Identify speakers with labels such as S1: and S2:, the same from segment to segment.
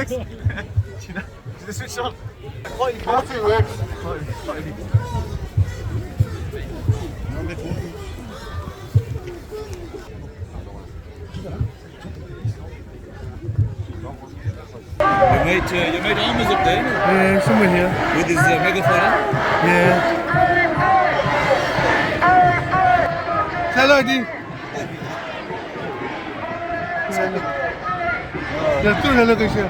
S1: works. Do you know the switch on? Quite important. It works.
S2: Your mate Arm is up there, no?
S3: Yeah, somewhere here.
S2: With his megaphone.
S3: Yeah. Hello, Di. Ya tú, hello, que sea.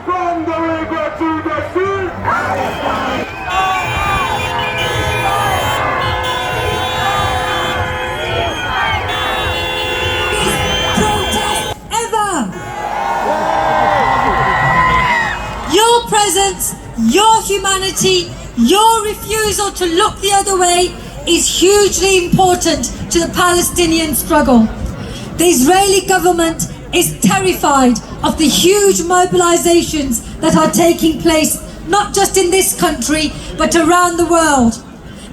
S4: From the river to the sea, Palestine!
S5: Protest ever! Your presence, your humanity, your refusal to look the other way is hugely important to the Palestinian struggle. The Israeli government is terrified of the huge mobilizations that are taking place not just in this country but around the world.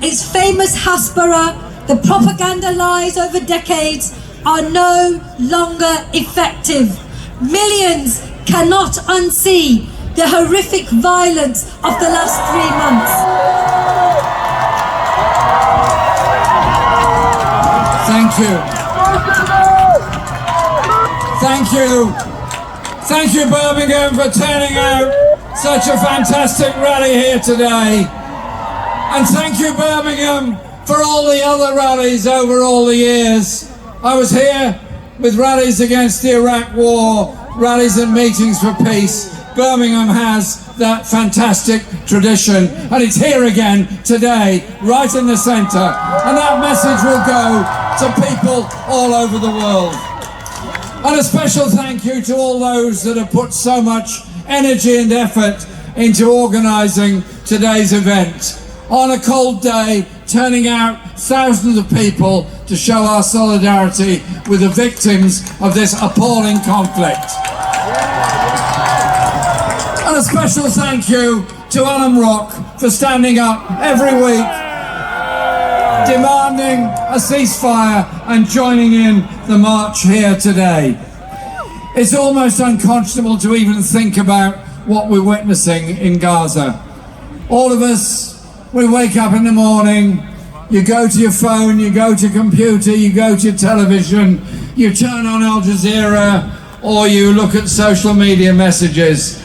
S5: Its famous Hasbara, the propaganda lies over decades, are no longer effective. Millions cannot unsee the horrific violence of the last 3 months.
S6: Thank you. Thank you. Thank you, Birmingham, for turning out such a fantastic rally here today. And thank you, Birmingham, for all the other rallies over all the years. I was here with rallies against the Iraq War, rallies and meetings for peace. Birmingham has that fantastic tradition, and it's here again today, right in the centre. And that message will go to people all over the world. And a special thank you to all those that have put so much energy and effort into organising today's event. On a cold day, turning out thousands of people to show our solidarity with the victims of this appalling conflict. And a special thank you to Alan Rock for standing up every week, demanding a ceasefire and joining in the march here today. It's almost unconscionable to even think about what we're witnessing in Gaza. All of us, we wake up in the morning, you go to your phone, you go to your computer, you go to your television, you turn on Al Jazeera, or you look at social media messages,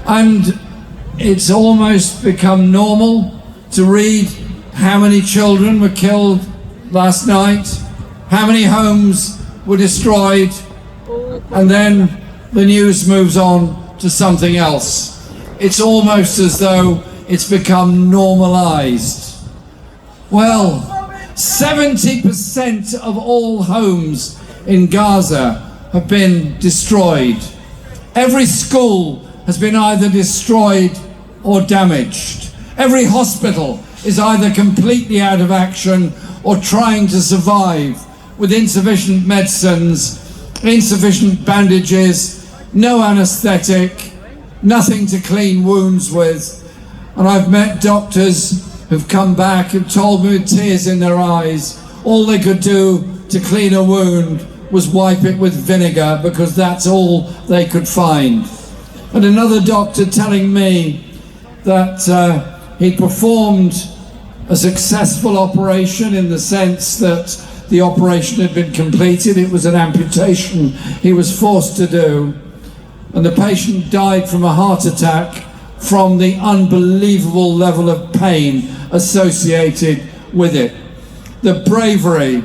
S6: and it's almost become normal to read how many children were killed last night, how many homes were destroyed, and then the news moves on to something else. It's almost as though it's become normalized. Well, 70% of all homes in Gaza have been destroyed. Every school has been either destroyed or damaged. Every hospital is either completely out of action or trying to survive with insufficient medicines, insufficient bandages, no anaesthetic, nothing to clean wounds with. And I've met doctors who've come back and told me with tears in their eyes, all they could do to clean a wound was wipe it with vinegar because that's all they could find. And another doctor telling me that he performed a successful operation in the sense that the operation had been completed. It was an amputation he was forced to do, and the patient died from a heart attack from the unbelievable level of pain associated with it. The bravery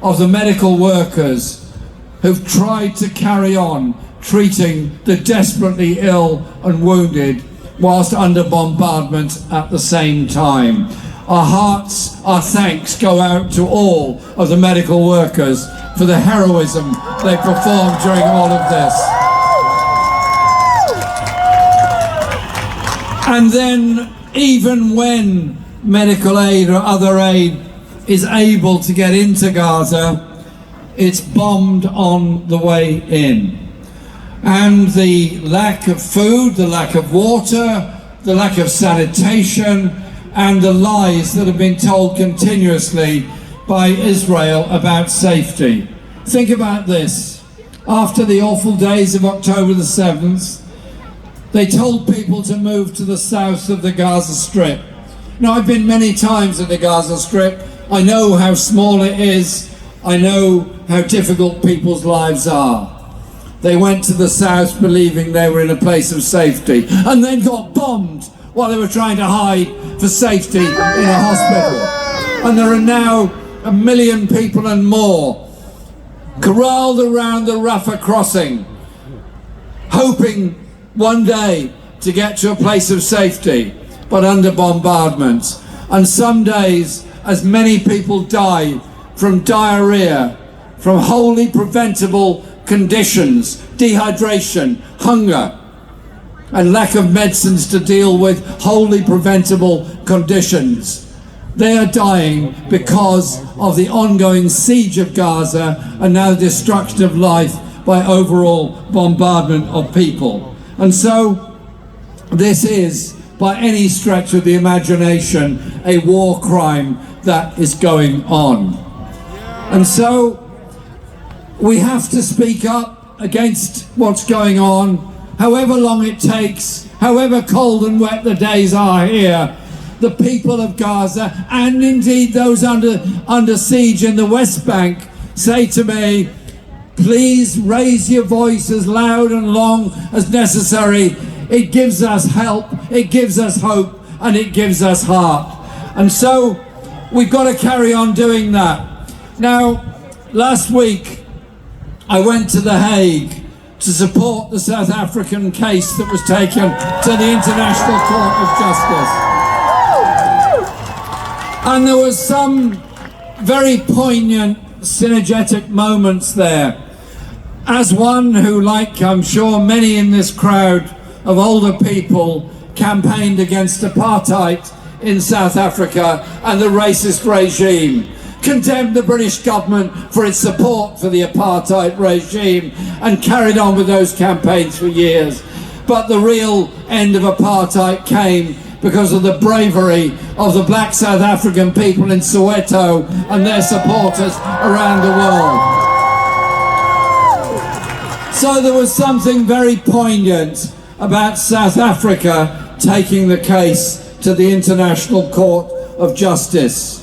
S6: of the medical workers who've tried to carry on treating the desperately ill and wounded whilst under bombardment at the same time. Our hearts, our thanks go out to all of the medical workers for the heroism they performed during all of this. And then, even when medical aid or other aid is able to get into Gaza, it's bombed on the way in. And the lack of food, the lack of water, the lack of sanitation, and the lies that have been told continuously by Israel about safety. Think about this. After the awful days of October the 7th, they told people to move to the south of the Gaza Strip. Now, I've been many times at the Gaza Strip. I know how small it is. I know how difficult people's lives are. They went to the south believing they were in a place of safety and then got bombed while they were trying to hide for safety in a hospital. And there are now 1 million people and more corralled around the Rafah crossing, hoping one day to get to a place of safety, but under bombardment. And some days, as many people die from diarrhea, from wholly preventable conditions, dehydration, hunger, and lack of medicines to deal with wholly preventable conditions. They are dying because of the ongoing siege of Gaza and now the destruction of life by overall bombardment of people. And so this is, by any stretch of the imagination, a war crime that is going on. And so we have to speak up against what's going on, however long it takes, however cold and wet the days are here. The people of Gaza, and indeed those under siege in the West Bank, say to me, please raise your voice as loud and long as necessary. It gives us help, it gives us hope, and it gives us heart. And so we've got to carry on doing that. Now, last week I went to The Hague to support the South African case that was taken to the International Court of Justice. And there was some very poignant, synergetic moments there. As one who, like I'm sure many in this crowd of older people, campaigned against apartheid in South Africa and the racist regime, condemned the British government for its support for the apartheid regime and carried on with those campaigns for years. But the real end of apartheid came because of the bravery of the black South African people in Soweto and their supporters around the world. So there was something very poignant about South Africa taking the case to the International Court of Justice.